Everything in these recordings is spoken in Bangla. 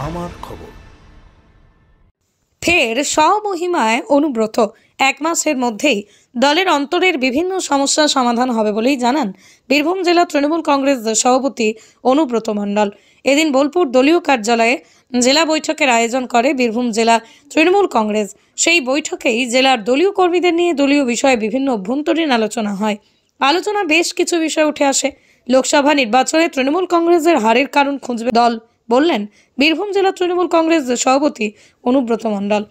আমার খবর। ফের স্বমহিমায় অনুব্রত। এক মাসের মধ্যেই দলের অন্তরের বিভিন্ন সমস্যার সমাধান হবে বলেই জানান বীরভূম জেলা তৃণমূল কংগ্রেস সভাপতি অনুব্রত মণ্ডল। এদিন বোলপুর দলীয় কার্যালয়ে জেলা বৈঠকের আয়োজন করে বীরভূম জেলা তৃণমূল কংগ্রেস। সেই বৈঠকেই জেলার দলীয় কর্মীদের নিয়ে দলীয় বিষয়ে বিভিন্ন অভ্যন্তরীণ আলোচনা হয়। আলোচনা বেশ কিছু বিষয় উঠে আসে। লোকসভা নির্বাচনে তৃণমূল কংগ্রেসের হারের কারণ খুঁজবে দল, বললেন বীরভূম জেলা তৃণমূল কংগ্রেস সভাপতি অনুব্রত মণ্ডল।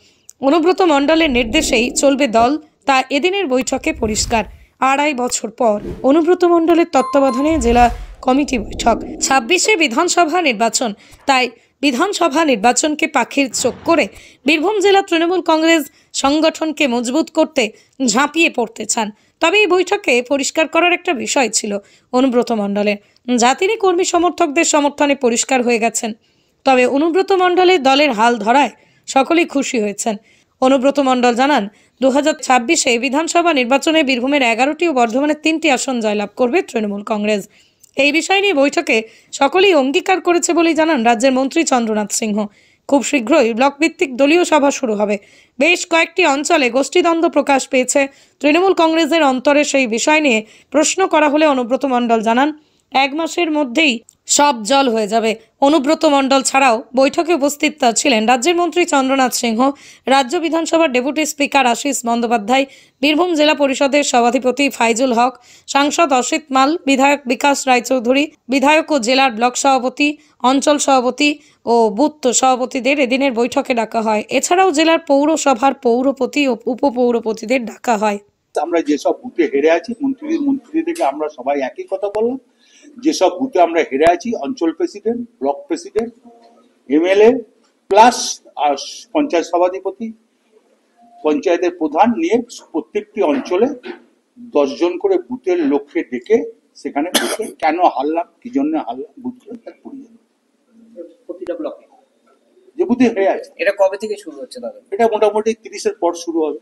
অনুব্রত মণ্ডলের নির্দেশেই চলবে দল, তা এদিনের বৈঠকে পরিষ্কার। 2.5 বছর পর অনুব্রত মণ্ডলের তত্ত্বাবধানে জেলা কমিটি বৈঠক। 26শে বিধানসভা নির্বাচন, তাই বিধানসভা নির্বাচনকে পাখির চোখ করে বীরভূম জেলা তৃণমূল কংগ্রেস সংগঠনকে মজবুত করতে ঝাঁপিয়ে পড়তে চান। তবে এই বৈঠকে পরিষ্কার করার একটা বিষয় ছিল অনুব্রত মণ্ডলের, যা তিনি কর্মী সমর্থকদের সমর্থনে পরিষ্কার হয়ে গেছেন। তবে অনুব্রত মণ্ডলের দলের হাল ধরায় সকলেই খুশি হয়েছেন। অনুব্রত মণ্ডল জানান, 2026-এ বিধানসভা নির্বাচনে বীরভূমের 11টি ও বর্ধমানের 3টি আসন জয়লাভ করবে তৃণমূল কংগ্রেস। এই বিষয় নিয়ে বৈঠকে সকলেই অঙ্গীকার করেছে বলেই জানান রাজ্যের মন্ত্রী চন্দ্রনাথ সিংহ। খুব শীঘ্রই ব্লক ভিত্তিক দলীয় সভা শুরু হবে। বেশ কয়েকটি অঞ্চলে গোষ্ঠীদ্বন্দ্ব প্রকাশ পেয়েছে তৃণমূল কংগ্রেসের অন্তরে। সেই বিষয় নিয়ে প্রশ্ন করা হলে অনুব্রত মণ্ডল জানান, 1 মাসের মধ্যেই সব জল হয়ে যাবে। অনুব্রত মণ্ডল ছাড়াও বৈঠকে উপস্থিত ছিলেন রাজ্যের মন্ত্রী চন্দ্রনাথ সিংহ, রাজ্য বিধানসভার ডেপুটি স্পিকার আশিস বন্দ্যোপাধ্যায়, বীরভূম জেলা পরিষদের সভাধিপতি ফাইজুল হক, সাংসদ অসিত মাল, বিধায়ক বিকাশ রায়চৌধুরী, বিধায়ক ও জেলার ব্লক সভাপতি, অঞ্চল সভাপতি ও বুথ সভাপতিদের এদিনের বৈঠকে ডাকা হয়। এছাড়াও জেলার পৌরসভার পৌরপতি ও উপপৌরপতিদের ডাকা হয়। আমরা যেসব বুথে হেরে আছি, মন্ত্রী থেকে আমরা সবাই একই কথা বললাম, যেসব বুথে আমরা হেরে আছি অঞ্চল president, block president, MLA plus panchayat সভাধিপতি, পঞ্চায়েতের প্রধান নিয়ে প্রত্যেকটি অঞ্চলে 10 জন করে বুথের লোককে ডেকে সেখানে বসে কেন হারলাম, কি জন্য হারলাম, বুথ প্রতিটা ব্লকে যে বুথে হেরে আছে। এটা কবে থেকে শুরু হচ্ছে দাদা? এটা মোটামুটি 30-এর পর শুরু হবে।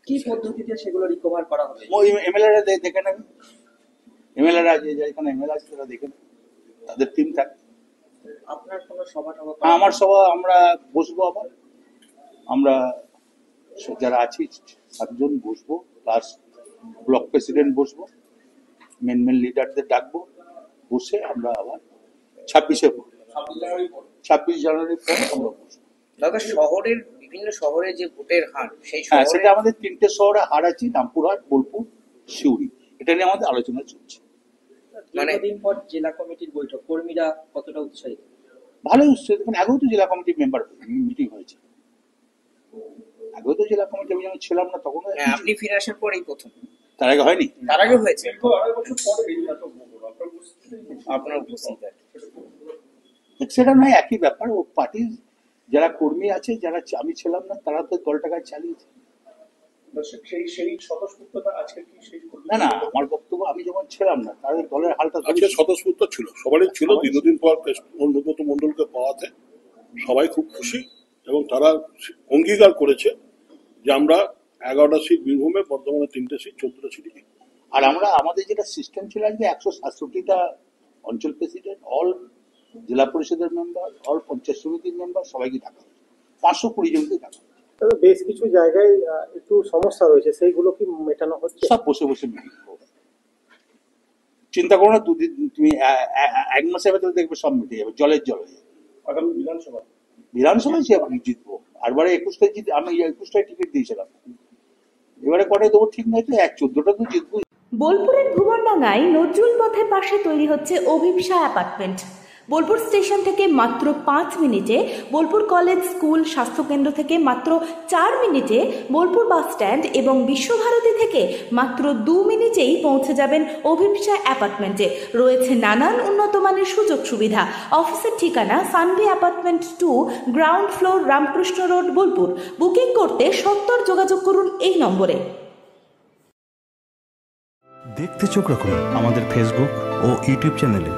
কি পদ্ধতিতে সেগুলো রিকভার করা হবে? এমএলএরা দেখে নেবে, এমএলএরা যেখানে এমএলএ আছে তারা দেখে নেবে, তাদের টিম থাকে। আপনার কোনো সভা? আমার সভা আমরা বসবো, আবার আমরা যারা আছি 7 জন বসবো, প্লাস ব্লক প্রেসিডেন্ট বসবো, মেন লিডারদের ডাকবো, বসে আমরা আবার 26 জানুয়ারি পর আমরা বসবো। দাদা, শহরের বিভিন্ন শহরে যে ভোটের হার, সেই সেটা আমাদের 3টে শহরে হার আছে, রামপুরহাট, বোলপুর, সিউড়ি। এটা নিয়ে আমাদের আলোচনা চলছে। মানে দিন পর জেলা কমিটির বৈঠক, কর্মীরা কতটা উৎসাহিত? ভালো উৎসাহিত। আগেও তো জেলা কমিটির মেম্বার মিটিং হয়েছে, আগেও তো জেলা কমিটি আমি যখন ছিলাম না তখন। আপনি ফিরে আসার পরেই প্রথম? তার আগে হয়নি? তার আগে হয়েছে। আপনার উপস্থিত সেটা নয়, একই ব্যাপার। ও পার্টির যারা কর্মী আছে, যারা আমি ছিলাম না, তারা তো দলটাকে চালিয়েছে। না, আমার বক্তব্য, আমি যখন ছিলাম না তাদের দলের হালটা স্বতঃস্ফূর্ত ছিল, সবারই ছিল। দীর্ঘদিন পর অনুব্রত মণ্ডলকে পাওয়াতে সবাই খুব খুশি এবং তারা অঙ্গীকার করেছে যে আমরা 11টা সিট বীরভূমে, বর্ধমানে 3টে সিট, 14টা সিট। আর আমরা আমাদের যেটা সিস্টেম ছিল যে 167টা অঞ্চল প্রেসিডেন্ট, অল জেলা পরিষদের মেম্বার, অল পঞ্চায়েত সমিতির মেম্বার, সবাইকে ডাকা হয়েছে। 520 জনকে ডাকা হয়েছে। বেশ কিছু জায়গায় একটু সমস্যা রয়েছে, সেইগুলো কি মেটানো হচ্ছে? সব বসে মিটিং হবে, চিন্তা করো না। তুমি 1 মাসের ভেতরে দেখবে সব মিটে যাবে, জলের জল হয়ে যাবে। আগামী বিধানসভায় আমি জিতবো। আরবারে 21টায় আমি 21টায় টিকিট দিয়েছিলাম, এবারে কটায় দেবো ঠিক নাই, তো 14টা তো জিতবো। বোলপুরের ভুবনডাঙ্গায় নজরুল পথের পাশে তৈরি হচ্ছে অভিপ্সা অ্যাপার্টমেন্ট। বোলপুর স্টেশন থেকে মাত্র 5 মিনিটে, বোলপুর কলেজ, স্কুল, স্বাস্থ্যকেন্দ্র থেকে মাত্র 4 মিনিটে, বোলপুর বাস স্ট্যান্ড এবং বিশ্বভারতী থেকে মাত্র 2 মিনিটেই পৌঁছে যাবেন অভিপ্সা অ্যাপার্টমেন্টে। রয়েছে নানান উন্নত মানের সুযোগ সুবিধা। অফিসের ঠিকানা Sanvi apartment 2, ground floor, Ramakrishna road, Bolpur. Booking করতে সত্বর যোগাযোগ করুন এই নম্বরে। দেখতে চোখ রাখুন আমাদের ফেসবুক ও ইউটিউব চ্যানেলে।